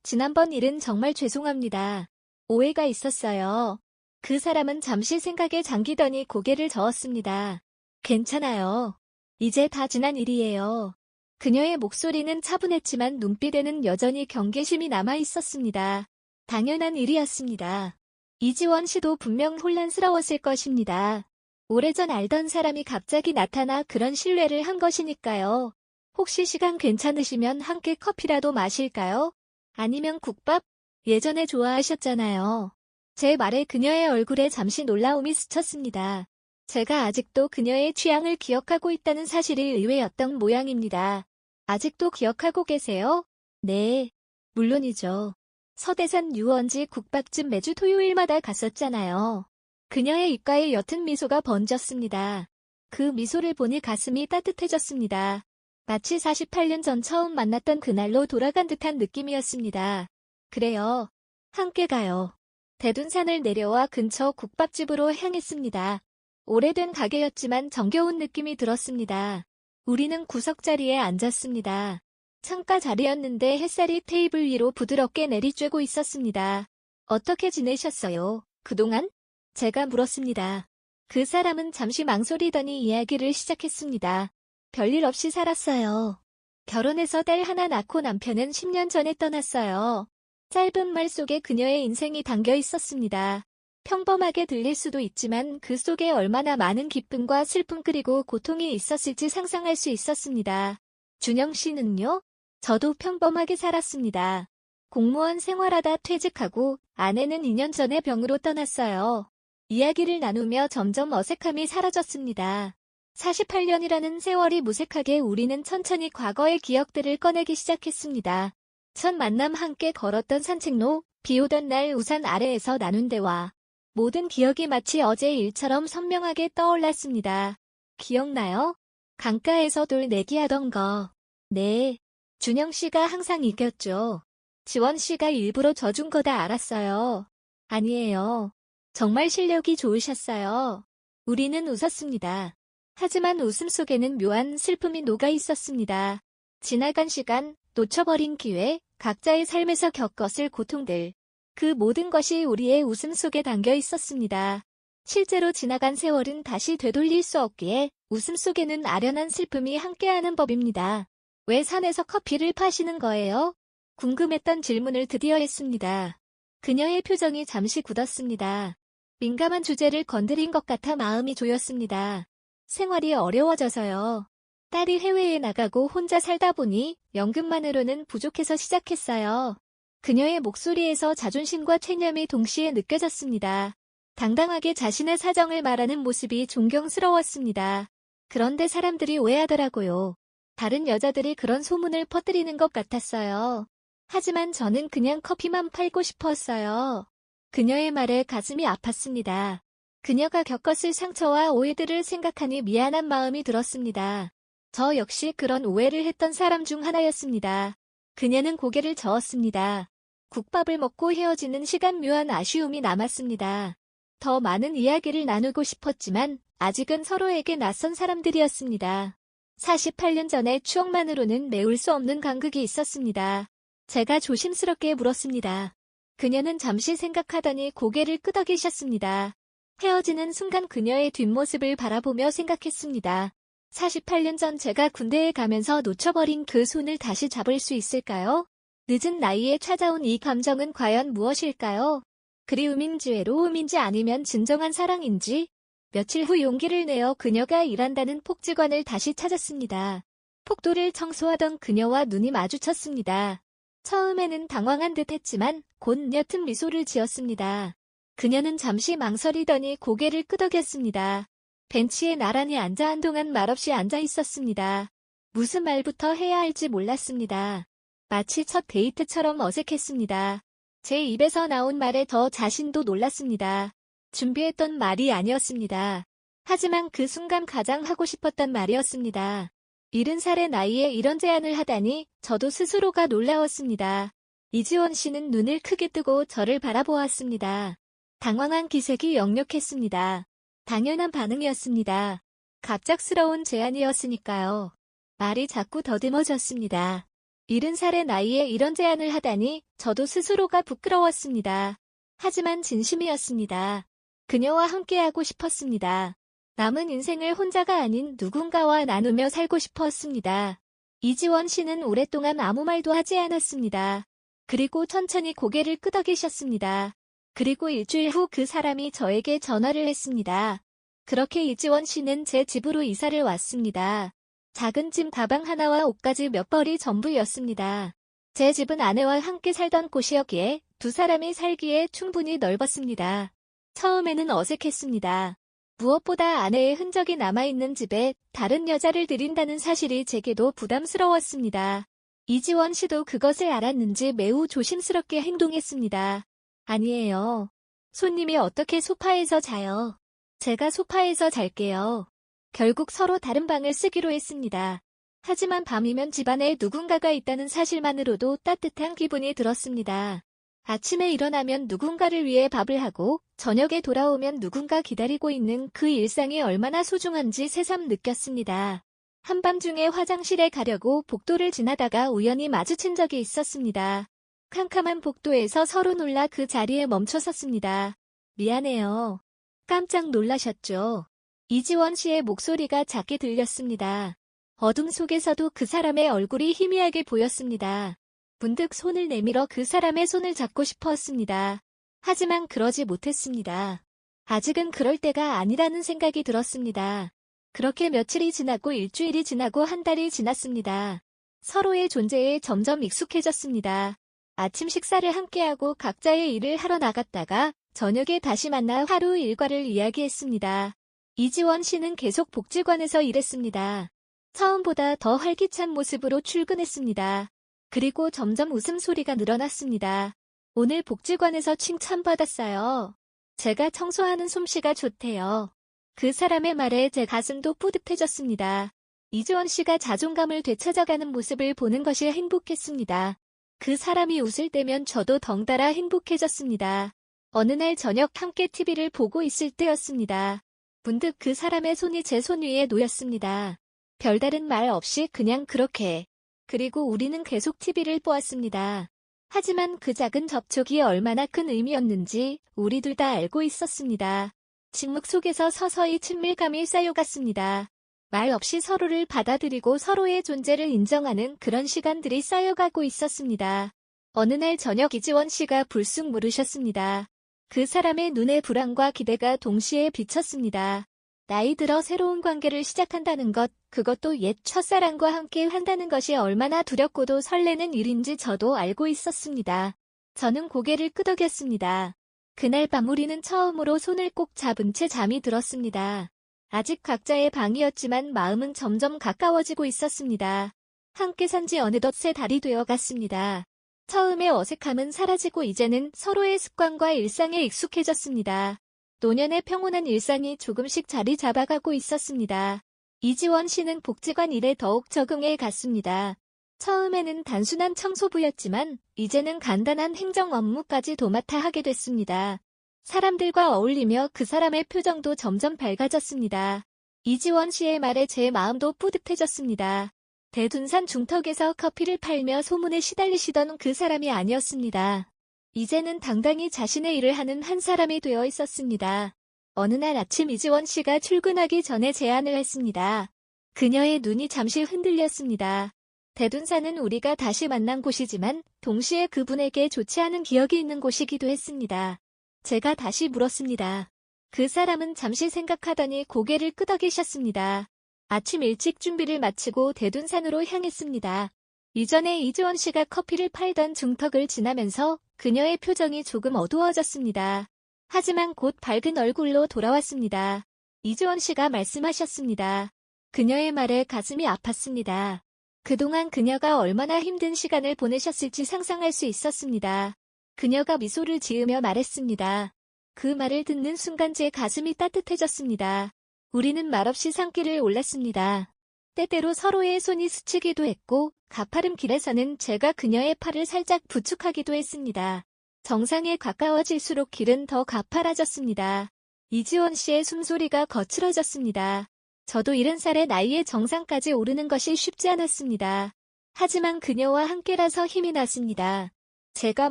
지난번 일은 정말 죄송합니다. 오해가 있었어요. 그 사람은 잠시 생각에 잠기더니 고개를 저었습니다. 괜찮아요. 이제 다 지난 일이에요. 그녀의 목소리는 차분했지만 눈빛에는 여전히 경계심이 남아 있었습니다. 당연한 일이었습니다. 이지원 씨도 분명 혼란스러웠을 것입니다. 오래전 알던 사람이 갑자기 나타나 그런 신뢰를 한 것이니까요. 혹시 시간 괜찮으시면 함께 커피라도 마실까요? 아니면 국밥? 예전에 좋아하셨잖아요. 제 말에 그녀의 얼굴에 잠시 놀라움이 스쳤습니다. 제가 아직도 그녀의 취향을 기억하고 있다는 사실이 의외였던 모양입니다. 아직도 기억하고 계세요? 네, 물론이죠. 서대산 유원지 국밥집 매주 토요일마다 갔었잖아요. 그녀의 입가에 옅은 미소가 번졌습니다. 그 미소를 보니 가슴이 따뜻해졌습니다. 마치 48년 전 처음 만났던 그날로 돌아간 듯한 느낌이었습니다. 그래요. 함께 가요. 대둔산을 내려와 근처 국밥집으로 향했습니다. 오래된 가게였지만 정겨운 느낌이 들었습니다. 우리는 구석자리에 앉았습니다. 창가 자리였는데 햇살이 테이블 위로 부드럽게 내리쬐고 있었습니다. 어떻게 지내셨어요? 그동안? 제가 물었습니다. 그 사람은 잠시 망설이더니 이야기를 시작했습니다. 별일 없이 살았어요. 결혼해서 딸 하나 낳고 남편은 10년 전에 떠났어요. 짧은 말 속에 그녀의 인생이 담겨 있었습니다. 평범하게 들릴 수도 있지만 그 속에 얼마나 많은 기쁨과 슬픔 그리고 고통이 있었을지 상상할 수 있었습니다. 준영 씨는요? 저도 평범하게 살았습니다. 공무원 생활하다 퇴직하고 아내는 2년 전에 병으로 떠났어요. 이야기를 나누며 점점 어색함이 사라졌습니다. 48년이라는 세월이 무색하게 우리는 천천히 과거의 기억들을 꺼내기 시작했습니다. 첫 만남 함께 걸었던 산책로, 비 오던 날 우산 아래에서 나눈 대화. 모든 기억이 마치 어제 일처럼 선명하게 떠올랐습니다. 기억나요? 강가에서 돌 내기하던 거. 네. 준영 씨가 항상 이겼죠. 지원 씨가 일부러 져준 거다 알았어요. 아니에요. 정말 실력이 좋으셨어요. 우리는 웃었습니다. 하지만 웃음 속에는 묘한 슬픔이 녹아 있었습니다. 지나간 시간, 놓쳐버린 기회, 각자의 삶에서 겪었을 고통들. 그 모든 것이 우리의 웃음 속에 담겨 있었습니다. 실제로 지나간 세월은 다시 되돌릴 수 없기에 웃음 속에는 아련한 슬픔이 함께하는 법입니다. 왜 산에서 커피를 파시는 거예요? 궁금했던 질문을 드디어 했습니다. 그녀의 표정이 잠시 굳었습니다. 민감한 주제를 건드린 것 같아 마음이 조였습니다. 생활이 어려워져서요. 딸이 해외에 나가고 혼자 살다 보니 연금만으로는 부족해서 시작했어요. 그녀의 목소리에서 자존심과 체념이 동시에 느껴졌습니다. 당당하게 자신의 사정을 말하는 모습이 존경스러웠습니다. 그런데 사람들이 오해하더라고요. 다른 여자들이 그런 소문을 퍼뜨리는 것 같았어요. 하지만 저는 그냥 커피만 팔고 싶었어요. 그녀의 말에 가슴이 아팠습니다. 그녀가 겪었을 상처와 오해들을 생각하니 미안한 마음이 들었습니다. 저 역시 그런 오해를 했던 사람 중 하나였습니다. 그녀는 고개를 저었습니다. 국밥을 먹고 헤어지는 시간 묘한 아쉬움이 남았습니다. 더 많은 이야기를 나누고 싶었지만 아직은 서로에게 낯선 사람들이었습니다. 48년 전의 추억만으로는 메울 수 없는 간극이 있었습니다. 제가 조심스럽게 물었습니다. 그녀는 잠시 생각하더니 고개를 끄덕이셨습니다. 헤어지는 순간 그녀의 뒷모습을 바라보며 생각했습니다. 48년 전 제가 군대에 가면서 놓쳐버린 그 손을 다시 잡을 수 있을까요? 늦은 나이에 찾아온 이 감정은 과연 무엇일까요? 그리움인지 외로움인지 아니면 진정한 사랑인지? 며칠 후 용기를 내어 그녀가 일한다는 복지관을 다시 찾았습니다. 복도를 청소하던 그녀와 눈이 마주쳤습니다. 처음에는 당황한 듯 했지만 곧 옅은 미소를 지었습니다. 그녀는 잠시 망설이더니 고개를 끄덕였습니다. 벤치에 나란히 앉아 한동안 말없이 앉아 있었습니다. 무슨 말부터 해야 할지 몰랐습니다. 마치 첫 데이트처럼 어색했습니다. 제 입에서 나온 말에 저 자신도 놀랐습니다. 준비했던 말이 아니었습니다. 하지만 그 순간 가장 하고 싶었던 말이었습니다. 70살의 나이에 이런 제안을 하다니 저도 스스로가 놀라웠습니다. 이지원 씨는 눈을 크게 뜨고 저를 바라보았습니다. 당황한 기색이 역력했습니다. 당연한 반응이었습니다. 갑작스러운 제안이었으니까요. 말이 자꾸 더듬어졌습니다. 70살의 나이에 이런 제안을 하다니 저도 스스로가 부끄러웠습니다. 하지만 진심이었습니다. 그녀와 함께하고 싶었습니다. 남은 인생을 혼자가 아닌 누군가와 나누며 살고 싶었습니다. 이지원 씨는 오랫동안 아무 말도 하지 않았습니다. 그리고 천천히 고개를 끄덕이셨습니다. 그리고 일주일 후 그 사람이 저에게 전화를 했습니다. 그렇게 이지원 씨는 제 집으로 이사를 왔습니다. 작은 짐 가방 하나와 옷까지 몇 벌이 전부였습니다. 제 집은 아내와 함께 살던 곳이었기에 두 사람이 살기에 충분히 넓었습니다. 처음에는 어색했습니다. 무엇보다 아내의 흔적이 남아있는 집에 다른 여자를 들인다는 사실이 제게도 부담스러웠습니다. 이지원 씨도 그것을 알았는지 매우 조심스럽게 행동했습니다. 아니에요. 손님이 어떻게 소파에서 자요? 제가 소파에서 잘게요. 결국 서로 다른 방을 쓰기로 했습니다. 하지만 밤이면 집안에 누군가가 있다는 사실만으로도 따뜻한 기분이 들었습니다. 아침에 일어나면 누군가를 위해 밥을 하고 저녁에 돌아오면 누군가 기다리고 있는 그 일상이 얼마나 소중한지 새삼 느꼈습니다. 한밤중에 화장실에 가려고 복도를 지나다가 우연히 마주친 적이 있었습니다. 캄캄한 복도에서 서로 놀라 그 자리에 멈춰섰습니다. 미안해요. 깜짝 놀라셨죠? 이지원 씨의 목소리가 작게 들렸습니다. 어둠 속에서도 그 사람의 얼굴이 희미하게 보였습니다. 문득 손을 내밀어 그 사람의 손을 잡고 싶었습니다. 하지만 그러지 못했습니다. 아직은 그럴 때가 아니라는 생각이 들었습니다. 그렇게 며칠이 지나고 일주일이 지나고 한 달이 지났습니다. 서로의 존재에 점점 익숙해졌습니다. 아침 식사를 함께하고 각자의 일을 하러 나갔다가 저녁에 다시 만나 하루 일과를 이야기했습니다. 이지원 씨는 계속 복지관에서 일했습니다. 처음보다 더 활기찬 모습으로 출근했습니다. 그리고 점점 웃음소리가 늘어났습니다. 오늘 복지관에서 칭찬받았어요. 제가 청소하는 솜씨가 좋대요. 그 사람의 말에 제 가슴도 뿌듯해졌습니다. 이지원 씨가 자존감을 되찾아가는 모습을 보는 것이 행복했습니다. 그 사람이 웃을 때면 저도 덩달아 행복해졌습니다. 어느 날 저녁 함께 TV를 보고 있을 때였습니다. 문득 그 사람의 손이 제 손 위에 놓였습니다. 별다른 말 없이 그냥 그렇게. 그리고 우리는 계속 TV를 보았습니다. 하지만 그 작은 접촉이 얼마나 큰 의미였는지 우리 둘 다 알고 있었습니다. 침묵 속에서 서서히 친밀감이 쌓여갔습니다. 말 없이 서로를 받아들이고 서로의 존재를 인정하는 그런 시간들이 쌓여가고 있었습니다. 어느 날 저녁 이지원 씨가 불쑥 물으셨습니다. 그 사람의 눈에 불안과 기대가 동시에 비쳤습니다. 나이 들어 새로운 관계를 시작한다는 것, 그것도 옛 첫사랑과 함께 한다는 것이 얼마나 두렵고도 설레는 일인지 저도 알고 있었습니다. 저는 고개를 끄덕였습니다. 그날 밤 우리는 처음으로 손을 꼭 잡은 채 잠이 들었습니다. 아직 각자의 방이었지만 마음은 점점 가까워지고 있었습니다. 함께 산 지 어느덧 3달이 되어 갔습니다. 처음의 어색함은 사라지고 이제는 서로의 습관과 일상에 익숙해졌습니다. 노년의 평온한 일상이 조금씩 자리 잡아가고 있었습니다. 이지원 씨는 복지관 일에 더욱 적응해 갔습니다. 처음에는 단순한 청소부였지만 이제는 간단한 행정 업무까지 도맡아 하게 됐습니다. 사람들과 어울리며 그 사람의 표정도 점점 밝아졌습니다. 이지원 씨의 말에 제 마음도 뿌듯해졌습니다. 대둔산 중턱에서 커피를 팔며 소문에 시달리시던 그 사람이 아니었습니다. 이제는 당당히 자신의 일을 하는 한 사람이 되어 있었습니다. 어느 날 아침 이지원 씨가 출근하기 전에 제안을 했습니다. 그녀의 눈이 잠시 흔들렸습니다. 대둔산은 우리가 다시 만난 곳이지만 동시에 그분에게 좋지 않은 기억이 있는 곳이기도 했습니다. 제가 다시 물었습니다. 그 사람은 잠시 생각하더니 고개를 끄덕이셨습니다. 아침 일찍 준비를 마치고 대둔산으로 향했습니다. 이전에 이지원 씨가 커피를 팔던 중턱을 지나면서 그녀의 표정이 조금 어두워졌습니다. 하지만 곧 밝은 얼굴로 돌아왔습니다. 이지원 씨가 말씀하셨습니다. 그녀의 말에 가슴이 아팠습니다. 그동안 그녀가 얼마나 힘든 시간을 보내셨을지 상상할 수 있었습니다. 그녀가 미소를 지으며 말했습니다. 그 말을 듣는 순간 제 가슴이 따뜻해졌습니다. 우리는 말없이 산길을 올랐습니다. 때때로 서로의 손이 스치기도 했고 가파른 길에서는 제가 그녀의 팔을 살짝 부축하기도 했습니다. 정상에 가까워질수록 길은 더 가파라졌습니다. 이지원 씨의 숨소리가 거칠어졌습니다. 저도 70살의 나이에 정상까지 오르는 것이 쉽지 않았습니다. 하지만 그녀와 함께라서 힘이 났습니다. 제가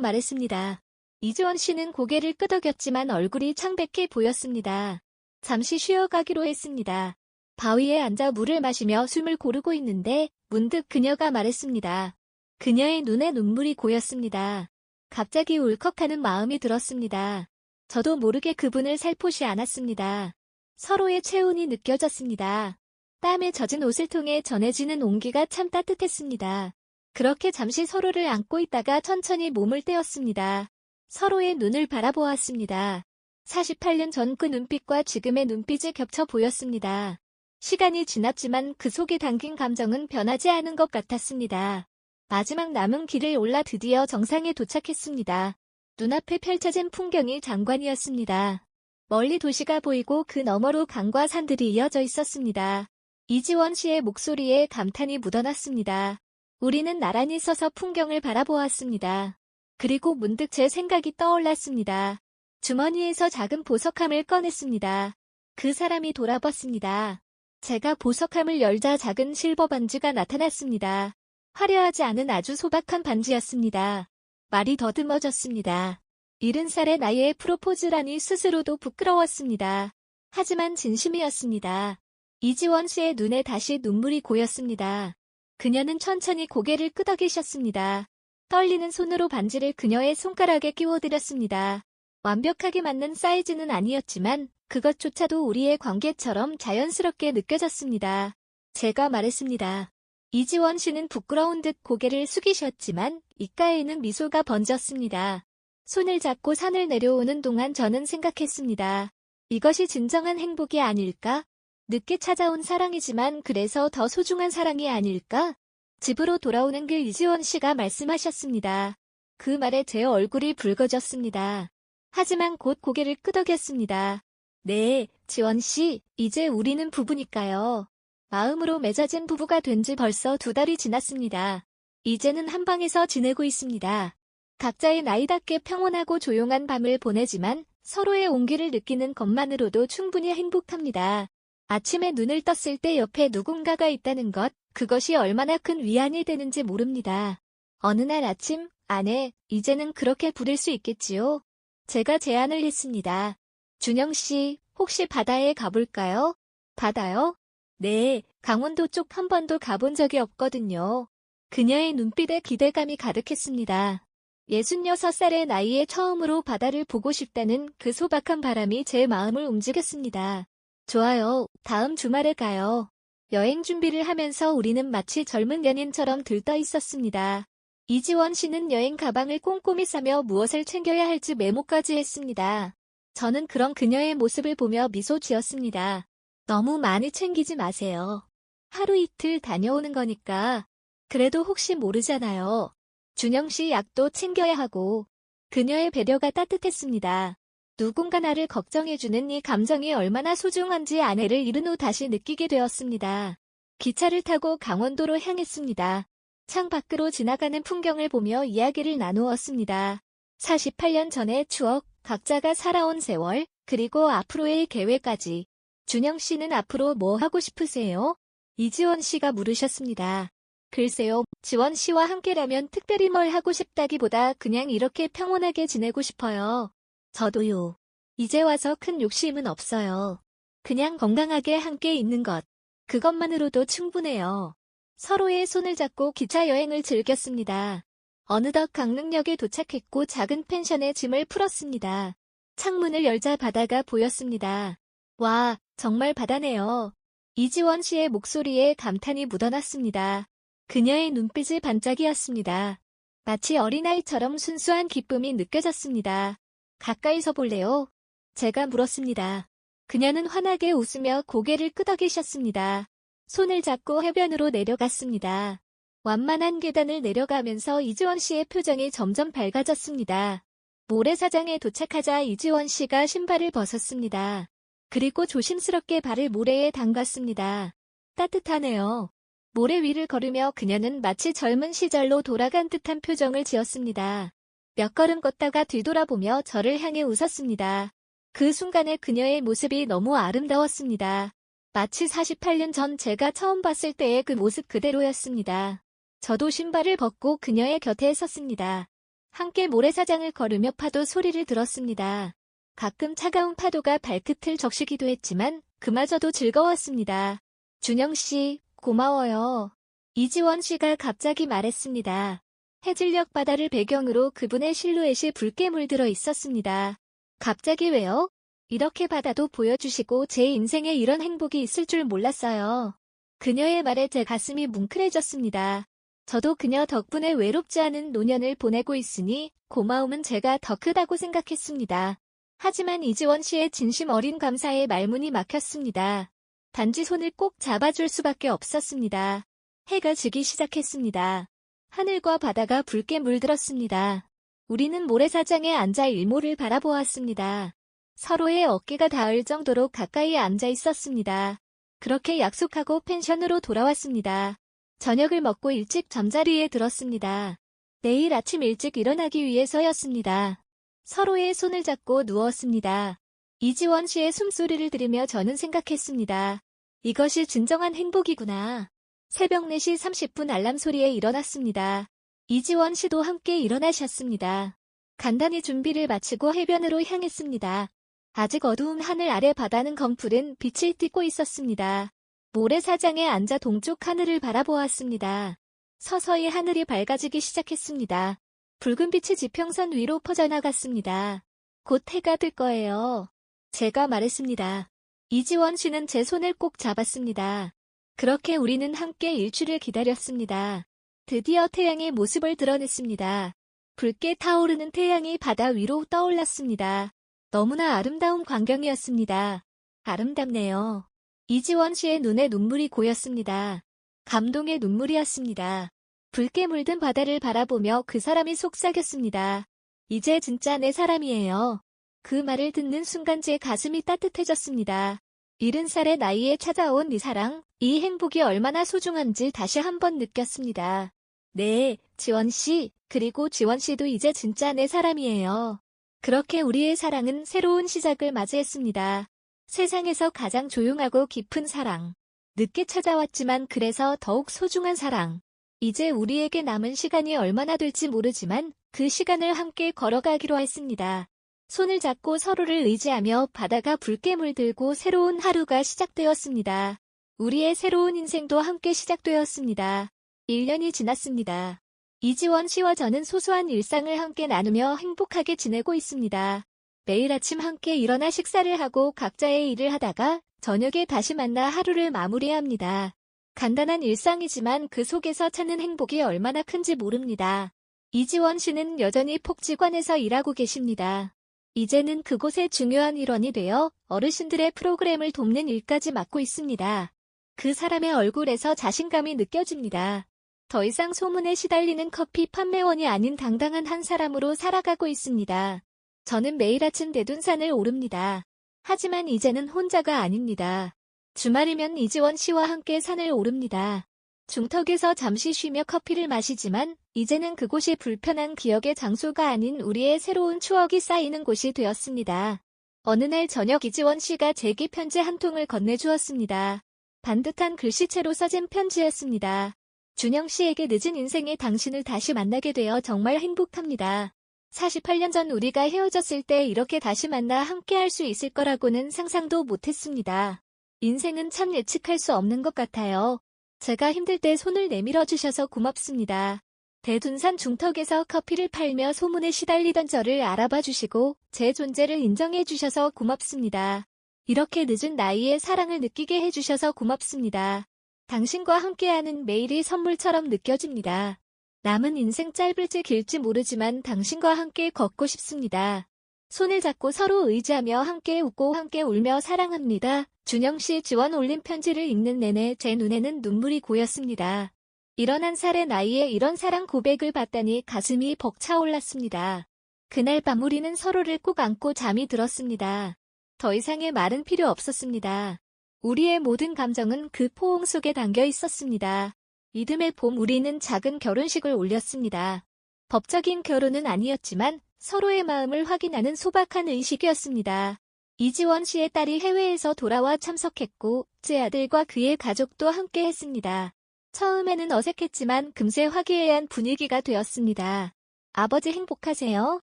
말했습니다. 이지원 씨는 고개를 끄덕였지만 얼굴이 창백해 보였습니다. 잠시 쉬어가기로 했습니다. 바위에 앉아 물을 마시며 숨을 고르고 있는데 문득 그녀가 말했습니다. 그녀의 눈에 눈물이 고였습니다. 갑자기 울컥하는 마음이 들었습니다. 저도 모르게 그분을 살포시 안았습니다. 서로의 체온이 느껴졌습니다. 땀에 젖은 옷을 통해 전해지는 온기가 참 따뜻했습니다. 그렇게 잠시 서로를 안고 있다가 천천히 몸을 떼었습니다. 서로의 눈을 바라보았습니다. 48년 전 그 눈빛과 지금의 눈빛이 겹쳐 보였습니다. 시간이 지났지만 그 속에 담긴 감정은 변하지 않은 것 같았습니다. 마지막 남은 길을 올라 드디어 정상에 도착했습니다. 눈앞에 펼쳐진 풍경이 장관이었습니다. 멀리 도시가 보이고 그 너머로 강과 산들이 이어져 있었습니다. 이지원 씨의 목소리에 감탄이 묻어났습니다. 우리는 나란히 서서 풍경을 바라보았습니다. 그리고 문득 제 생각이 떠올랐습니다. 주머니에서 작은 보석함을 꺼냈습니다. 그 사람이 돌아봤습니다. 제가 보석함을 열자 작은 실버 반지가 나타났습니다. 화려하지 않은 아주 소박한 반지였습니다. 말이 더듬어졌습니다. 70살의 나이에 프로포즈라니 스스로도 부끄러웠습니다. 하지만 진심이었습니다. 이지원 씨의 눈에 다시 눈물이 고였습니다. 그녀는 천천히 고개를 끄덕이셨습니다. 떨리는 손으로 반지를 그녀의 손가락에 끼워드렸습니다. 완벽하게 맞는 사이즈는 아니었지만 그것조차도 우리의 관계처럼 자연스럽게 느껴졌습니다. 제가 말했습니다. 이지원 씨는 부끄러운 듯 고개를 숙이셨지만 입가에는 미소가 번졌습니다. 손을 잡고 산을 내려오는 동안 저는 생각했습니다. 이것이 진정한 행복이 아닐까? 늦게 찾아온 사랑이지만 그래서 더 소중한 사랑이 아닐까? 집으로 돌아오는 길 이지원 씨가 말씀하셨습니다. 그 말에 제 얼굴이 붉어졌습니다. 하지만 곧 고개를 끄덕였습니다. 네, 지원 씨, 이제 우리는 부부니까요. 마음으로 맺어진 부부가 된 지 벌써 2달이 지났습니다. 이제는 한 방에서 지내고 있습니다. 각자의 나이답게 평온하고 조용한 밤을 보내지만 서로의 온기를 느끼는 것만으로도 충분히 행복합니다. 아침에 눈을 떴을 때 옆에 누군가가 있다는 것, 그것이 얼마나 큰 위안이 되는지 모릅니다. 어느 날 아침, 아내, 이제는 그렇게 부를 수 있겠지요? 제가 제안을 했습니다. 준영 씨, 혹시 바다에 가볼까요? 바다요? 네, 강원도 쪽 한 번도 가본 적이 없거든요. 그녀의 눈빛에 기대감이 가득했습니다. 66살의 나이에 처음으로 바다를 보고 싶다는 그 소박한 바람이 제 마음을 움직였습니다. 좋아요, 다음 주말에 가요. 여행 준비를 하면서 우리는 마치 젊은 연인처럼 들떠 있었습니다. 이지원 씨는 여행 가방을 꼼꼼히 싸며 무엇을 챙겨야 할지 메모까지 했습니다. 저는 그런 그녀의 모습을 보며 미소 지었습니다. 너무 많이 챙기지 마세요. 하루 이틀 다녀오는 거니까. 그래도 혹시 모르잖아요. 준영 씨 약도 챙겨야 하고. 그녀의 배려가 따뜻했습니다. 누군가 나를 걱정해주는 이 감정이 얼마나 소중한지 아내를 잃은 후 다시 느끼게 되었습니다. 기차를 타고 강원도로 향했습니다. 창 밖으로 지나가는 풍경을 보며 이야기를 나누었습니다. 48년 전의 추억, 각자가 살아온 세월, 그리고 앞으로의 계획까지. 준영 씨는 앞으로 뭐 하고 싶으세요? 이지원 씨가 물으셨습니다. 글쎄요, 지원 씨와 함께라면 특별히 뭘 하고 싶다기보다 그냥 이렇게 평온하게 지내고 싶어요. 저도요. 이제 와서 큰 욕심은 없어요. 그냥 건강하게 함께 있는 것. 그것만으로도 충분해요. 서로의 손을 잡고 기차 여행을 즐겼습니다. 어느덧 강릉역에 도착했고 작은 펜션에 짐을 풀었습니다. 창문을 열자 바다가 보였습니다. 와, 정말 바다네요. 이지원 씨의 목소리에 감탄이 묻어났습니다. 그녀의 눈빛이 반짝이었습니다. 마치 어린아이처럼 순수한 기쁨이 느껴졌습니다. 가까이서 볼래요? 제가 물었습니다. 그녀는 환하게 웃으며 고개를 끄덕이셨습니다. 손을 잡고 해변으로 내려갔습니다. 완만한 계단을 내려가면서 이지원 씨의 표정이 점점 밝아졌습니다. 모래사장에 도착하자 이지원 씨가 신발을 벗었습니다. 그리고 조심스럽게 발을 모래에 담갔습니다. 따뜻하네요. 모래 위를 걸으며 그녀는 마치 젊은 시절로 돌아간 듯한 표정을 지었습니다. 몇 걸음 걷다가 뒤돌아보며 저를 향해 웃었습니다. 그 순간에 그녀의 모습이 너무 아름다웠습니다. 마치 48년 전 제가 처음 봤을 때의 그 모습 그대로였습니다. 저도 신발을 벗고 그녀의 곁에 섰습니다. 함께 모래사장을 걸으며 파도 소리를 들었습니다. 가끔 차가운 파도가 발끝을 적시기도 했지만 그마저도 즐거웠습니다. 준영 씨, 고마워요. 이지원 씨가 갑자기 말했습니다. 해질녘 바다를 배경으로 그분의 실루엣이 붉게 물들어 있었습니다. 갑자기 왜요? 이렇게 바다도 보여주시고 제 인생에 이런 행복이 있을 줄 몰랐어요. 그녀의 말에 제 가슴이 뭉클해졌습니다. 저도 그녀 덕분에 외롭지 않은 노년을 보내고 있으니 고마움은 제가 더 크다고 생각했습니다. 하지만 이지원 씨의 진심 어린 감사에 말문이 막혔습니다. 단지 손을 꼭 잡아줄 수밖에 없었습니다. 해가 지기 시작했습니다. 하늘과 바다가 붉게 물들었습니다. 우리는 모래사장에 앉아 일몰을 바라보았습니다. 서로의 어깨가 닿을 정도로 가까이 앉아 있었습니다. 그렇게 약속하고 펜션으로 돌아왔습니다. 저녁을 먹고 일찍 잠자리에 들었습니다. 내일 아침 일찍 일어나기 위해서였습니다. 서로의 손을 잡고 누웠습니다. 이지원 씨의 숨소리를 들으며 저는 생각했습니다. 이것이 진정한 행복이구나. 새벽 4시 30분 알람 소리에 일어났습니다. 이지원 씨도 함께 일어나셨습니다. 간단히 준비를 마치고 해변으로 향했습니다. 아직 어두운 하늘 아래 바다는 검푸른 빛을 띠고 있었습니다. 모래사장에 앉아 동쪽 하늘을 바라보았습니다. 서서히 하늘이 밝아지기 시작했습니다. 붉은 빛이 지평선 위로 퍼져나갔습니다. 곧 해가 뜰 거예요. 제가 말했습니다. 이지원 씨는 제 손을 꼭 잡았습니다. 그렇게 우리는 함께 일출을 기다렸습니다. 드디어 태양의 모습을 드러냈습니다. 붉게 타오르는 태양이 바다 위로 떠올랐습니다. 너무나 아름다운 광경이었습니다. 아름답네요. 이지원 씨의 눈에 눈물이 고였습니다. 감동의 눈물이었습니다. 붉게 물든 바다를 바라보며 그 사람이 속삭였습니다. 이제 진짜 내 사람이에요. 그 말을 듣는 순간 제 가슴이 따뜻해졌습니다. 70살의 나이에 찾아온 이 사랑, 이 행복이 얼마나 소중한지 다시 한번 느꼈습니다. 네, 지원 씨, 그리고 지원 씨도 이제 진짜 내 사람이에요. 그렇게 우리의 사랑은 새로운 시작을 맞이했습니다. 세상에서 가장 조용하고 깊은 사랑. 늦게 찾아왔지만 그래서 더욱 소중한 사랑. 이제 우리에게 남은 시간이 얼마나 될지 모르지만 그 시간을 함께 걸어가기로 했습니다. 손을 잡고 서로를 의지하며 바다가 붉게 물들고 새로운 하루가 시작되었습니다. 우리의 새로운 인생도 함께 시작되었습니다. 1년이 지났습니다. 이지원 씨와 저는 소소한 일상을 함께 나누며 행복하게 지내고 있습니다. 매일 아침 함께 일어나 식사를 하고 각자의 일을 하다가 저녁에 다시 만나 하루를 마무리합니다. 간단한 일상이지만 그 속에서 찾는 행복이 얼마나 큰지 모릅니다. 이지원 씨는 여전히 복지관에서 일하고 계십니다. 이제는 그곳의 중요한 일원이 되어 어르신들의 프로그램을 돕는 일까지 맡고 있습니다. 그 사람의 얼굴에서 자신감이 느껴집니다. 더 이상 소문에 시달리는 커피 판매원이 아닌 당당한 한 사람으로 살아가고 있습니다. 저는 매일 아침 대둔산을 오릅니다. 하지만 이제는 혼자가 아닙니다. 주말이면 이지원 씨와 함께 산을 오릅니다. 중턱에서 잠시 쉬며 커피를 마시지만 이제는 그곳이 불편한 기억의 장소가 아닌 우리의 새로운 추억이 쌓이는 곳이 되었습니다. 어느 날 저녁 이지원 씨가 제게 편지 한 통을 건네주었습니다. 반듯한 글씨체로 써진 편지였습니다. 준영 씨에게 늦은 인생에 당신을 다시 만나게 되어 정말 행복합니다. 48년 전 우리가 헤어졌을 때 이렇게 다시 만나 함께할 수 있을 거라고는 상상도 못했습니다. 인생은 참 예측할 수 없는 것 같아요. 제가 힘들 때 손을 내밀어 주셔서 고맙습니다. 대둔산 중턱에서 커피를 팔며 소문에 시달리던 저를 알아봐 주시고 제 존재를 인정해 주셔서 고맙습니다. 이렇게 늦은 나이에 사랑을 느끼게 해주셔서 고맙습니다. 당신과 함께하는 매일이 선물처럼 느껴집니다. 남은 인생 짧을지 길지 모르지만 당신과 함께 걷고 싶습니다. 손을 잡고 서로 의지하며 함께 웃고 함께 울며 사랑합니다. 준영 씨 지원 올린 편지를 읽는 내내 제 눈에는 눈물이 고였습니다. 31살의 나이에 이런 사랑 고백을 받다니 가슴이 벅차올랐습니다. 그날 밤 우리는 서로를 꼭 안고 잠이 들었습니다. 더 이상의 말은 필요 없었습니다. 우리의 모든 감정은 그 포옹 속에 담겨 있었습니다. 이듬해 봄 우리는 작은 결혼식을 올렸습니다. 법적인 결혼은 아니었지만 서로의 마음을 확인하는 소박한 의식이었습니다. 이지원 씨의 딸이 해외에서 돌아와 참석했고 제 아들과 그의 가족도 함께 했습니다. 처음에는 어색했지만 금세 화기애애한 분위기가 되었습니다. 아버지 행복하세요?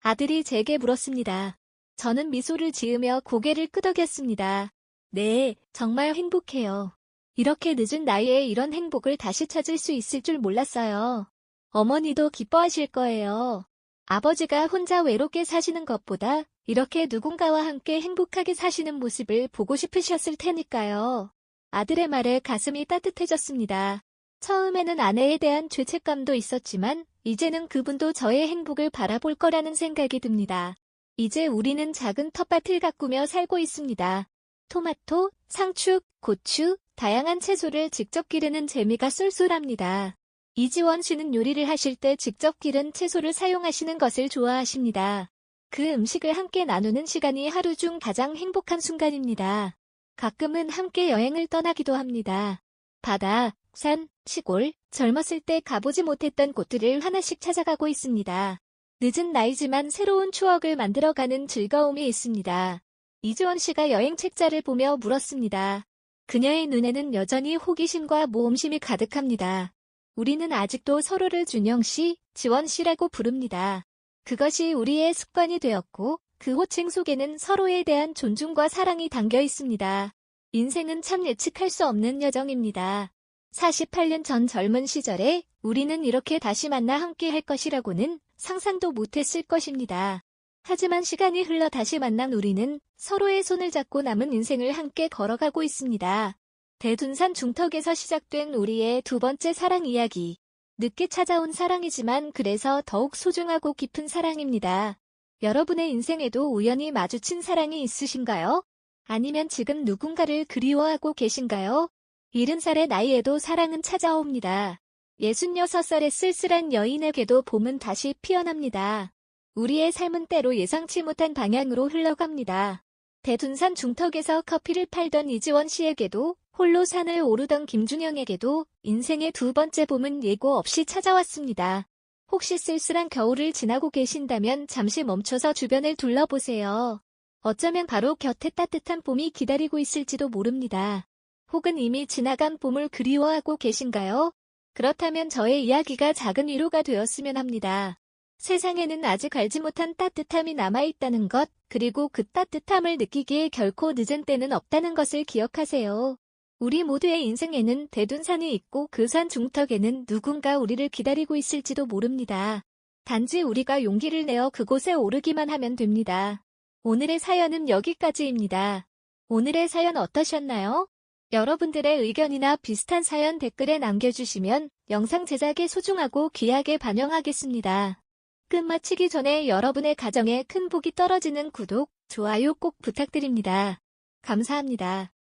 아들이 제게 물었습니다. 저는 미소를 지으며 고개를 끄덕였습니다. 네, 정말 행복해요. 이렇게 늦은 나이에 이런 행복을 다시 찾을 수 있을 줄 몰랐어요. 어머니도 기뻐하실 거예요. 아버지가 혼자 외롭게 사시는 것보다 이렇게 누군가와 함께 행복하게 사시는 모습을 보고 싶으셨을 테니까요. 아들의 말에 가슴이 따뜻해졌습니다. 처음에는 아내에 대한 죄책감도 있었지만 이제는 그분도 저의 행복을 바라볼 거라는 생각이 듭니다. 이제 우리는 작은 텃밭을 가꾸며 살고 있습니다. 토마토, 상추, 고추, 다양한 채소를 직접 기르는 재미가 쏠쏠합니다. 이지원 씨는 요리를 하실 때 직접 기른 채소를 사용하시는 것을 좋아하십니다. 그 음식을 함께 나누는 시간이 하루 중 가장 행복한 순간입니다. 가끔은 함께 여행을 떠나기도 합니다. 바다, 산, 시골, 젊었을 때 가보지 못했던 곳들을 하나씩 찾아가고 있습니다. 늦은 나이지만 새로운 추억을 만들어가는 즐거움이 있습니다. 이지원 씨가 여행 책자를 보며 물었습니다. 그녀의 눈에는 여전히 호기심과 모험심이 가득합니다. 우리는 아직도 서로를 준영 씨, 지원 씨라고 부릅니다. 그것이 우리의 습관이 되었고 그 호칭 속에는 서로에 대한 존중과 사랑이 담겨 있습니다. 인생은 참 예측할 수 없는 여정입니다. 48년 전 젊은 시절에 우리는 이렇게 다시 만나 함께 할 것이라고는 상상도 못했을 것입니다. 하지만 시간이 흘러 다시 만난 우리는 서로의 손을 잡고 남은 인생을 함께 걸어가고 있습니다. 대둔산 중턱에서 시작된 우리의 두 번째 사랑 이야기. 늦게 찾아온 사랑이지만 그래서 더욱 소중하고 깊은 사랑입니다. 여러분의 인생에도 우연히 마주친 사랑이 있으신가요? 아니면 지금 누군가를 그리워하고 계신가요? 70살의 나이에도 사랑은 찾아옵니다. 66살의 쓸쓸한 여인에게도 봄은 다시 피어납니다. 우리의 삶은 때로 예상치 못한 방향으로 흘러갑니다. 대둔산 중턱에서 커피를 팔던 이지원 씨에게도 홀로 산을 오르던 김준영에게도 인생의 두 번째 봄은 예고 없이 찾아왔습니다. 혹시 쓸쓸한 겨울을 지나고 계신다면 잠시 멈춰서 주변을 둘러보세요. 어쩌면 바로 곁에 따뜻한 봄이 기다리고 있을지도 모릅니다. 혹은 이미 지나간 봄을 그리워하고 계신가요? 그렇다면 저의 이야기가 작은 위로가 되었으면 합니다. 세상에는 아직 알지 못한 따뜻함이 남아있다는 것, 그리고 그 따뜻함을 느끼기에 결코 늦은 때는 없다는 것을 기억하세요. 우리 모두의 인생에는 대둔산이 있고 그 산 중턱에는 누군가 우리를 기다리고 있을지도 모릅니다. 단지 우리가 용기를 내어 그곳에 오르기만 하면 됩니다. 오늘의 사연은 여기까지입니다. 오늘의 사연 어떠셨나요? 여러분들의 의견이나 비슷한 사연 댓글에 남겨주시면 영상 제작에 소중하고 귀하게 반영하겠습니다. 끝마치기 전에 여러분의 가정에 큰 복이 떨어지는 구독, 좋아요 꼭 부탁드립니다. 감사합니다.